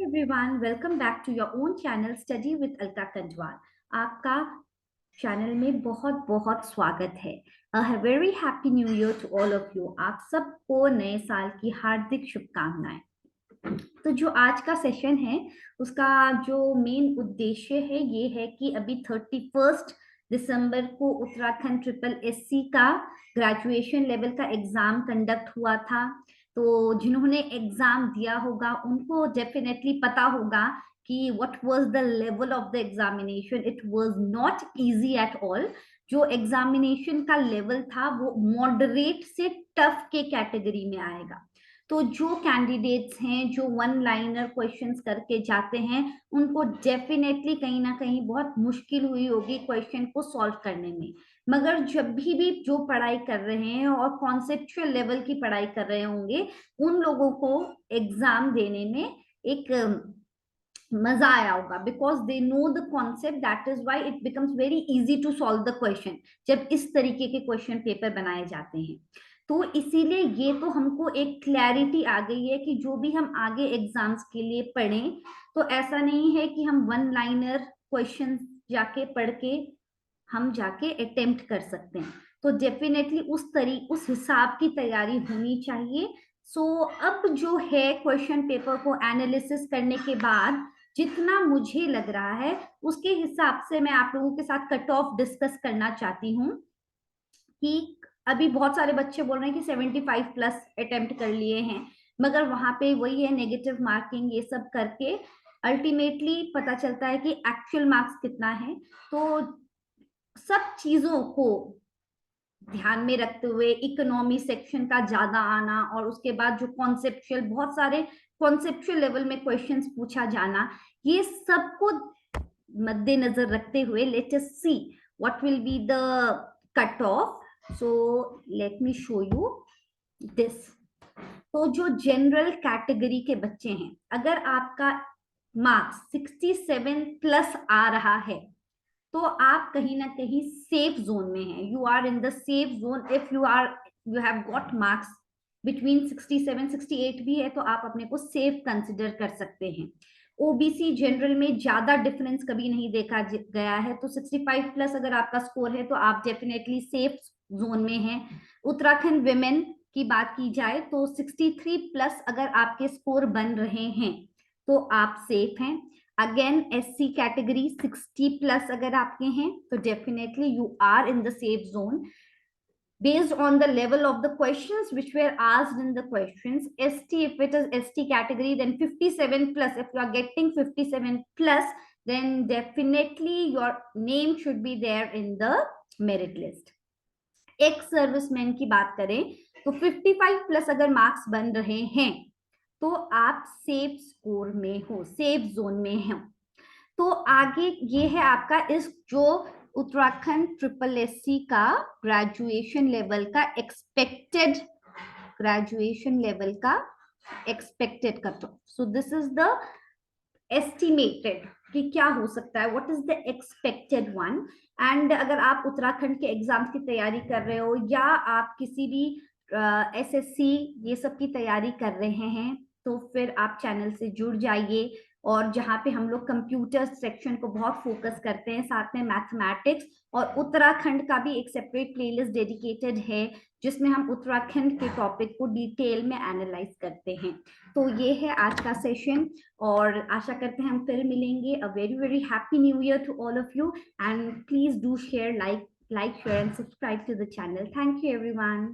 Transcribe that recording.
everyone, welcome back to your own channel Study with Alka Kanjwal. आपका channel में बहुत बहुत स्वागत है. A very happy new year to all of you. आप सबको नए साल की हार्दिक शुभकामनाएं. तो जो आज का सेशन है उसका जो मेन उद्देश्य है ये है कि अभी 31 दिसंबर को उत्तराखंड ट्रिपल एससी का ग्रेजुएशन लेवल का एग्जाम कंडक्ट हुआ था. तो जिन्होंने एग्जाम दिया होगा उनको डेफिनेटली पता होगा कि what was the level of the examination. It was not easy at all. जो एग्जामिनेशन का लेवल था वो मॉडरेट से टफ के कैटेगरी में आएगा. तो जो कैंडिडेट्स हैं जो वन लाइनर क्वेश्चंस करके जाते हैं उनको डेफिनेटली कहीं ना कहीं बहुत मुश्किल हुई होगी क्वेश्चन को सॉल्व करने में. मगर जब भी जो पढ़ाई कर रहे हैं और कॉन्सेप्चुअल लेवल की पढ़ाई कर रहे होंगे उन लोगों को एग्जाम देने में एक मजा आया होगा because they know the concept. That is why it becomes very easy to solve the question जब इस तरीके के क्वेश्चन पेपर बनाए जाते हैं. तो इसीलिए ये तो हमको एक क्लैरिटी आ गई है कि जो भी हम आगे एग्जाम्स के लिए पढ़ें तो ऐसा नहीं है कि हम वन लाइनर क्वेश्चन जाके पढ़ के हम जाके अटेम्प्ट कर सकते हैं. तो डेफिनेटली उस हिसाब की तैयारी होनी चाहिए. सो अब जो है क्वेश्चन पेपर को एनालिसिस करने के बाद जितना मुझे लग रहा है उसके हिसाब से मैं आप लोगों के साथ कट ऑफ डिस्कस करना चाहती हूँ कि अभी बहुत सारे बच्चे बोल रहे हैं कि 75 प्लस अटेम्प्ट कर लिए हैं मगर वहां पे वही है नेगेटिव मार्किंग ये सब करके अल्टीमेटली पता चलता है कि एक्चुअल मार्क्स कितना है. तो सब चीजों को ध्यान में रखते हुए इकोनॉमी सेक्शन का ज्यादा आना और उसके बाद जो कॉन्सेप्चुअल बहुत सारे कॉन्सेप्चुअल लेवल में क्वेश्चंस पूछा जाना ये सबको मद्देनजर रखते हुए let us see what will be the cut off. So let me show you this. तो जो जनरल कैटेगरी के बच्चे हैं अगर आपका मार्क्स 67 प्लस आ रहा है तो आप कहीं ना कहीं सेफ जोन में हैं. You are in the safe zone. If you have got marks between 67 68 भी है तो आप अपने को सेफ कंसिडर कर सकते हैं. ओबीसी जनरल में ज्यादा डिफरेंस कभी नहीं देखा गया है तो 65 प्लस अगर आपका स्कोर है तो आप डेफिनेटली सेफ जोन में हैं. उत्तराखंड विमेन की बात की जाए तो 63 प्लस अगर आपके स्कोर बन रहे हैं तो आप सेफ हैं. अगेन एससी कैटेगरी 60 प्लस अगर आपके हैं तो definitely you are in the safe zone. Based on the level of the questions which were asked in the questions, ST, if it is ST category, then 57 plus. If you are getting 57 plus, then definitely your name should be there in the merit list. Ex serviceman की बात करें तो 55 plus अगर marks बन रहे हैं तो आप सेफ स्कोर में हो, सेफ जोन में हो. तो आगे ये है आपका इस जो उत्तराखंड ट्रिपल एससी का ग्रेजुएशन लेवल का expected cut off. So this is the estimated कि क्या हो सकता है, what is the expected one. And अगर आप उत्तराखंड के एग्जाम्स की तैयारी कर रहे हो या आप किसी भी एसएससी ये सब की तैयारी कर रहे हैं तो फिर आप चैनल से जुड़ जाइए. और जहाँ पे हम लोग कंप्यूटर सेक्शन को बहुत फोकस करते हैं साथ में मैथमेटिक्स और उत्तराखंड का भी एक सेपरेट प्लेलिस्ट डेडिकेटेड है जिसमें हम उत्तराखंड के टॉपिक को डिटेल में एनालाइज करते हैं. तो ये है आज का सेशन और आशा करते हैं हम फिर मिलेंगे. A very very happy new year to all of you and please do share, like, share and subscribe to the channel. Thank you everyone.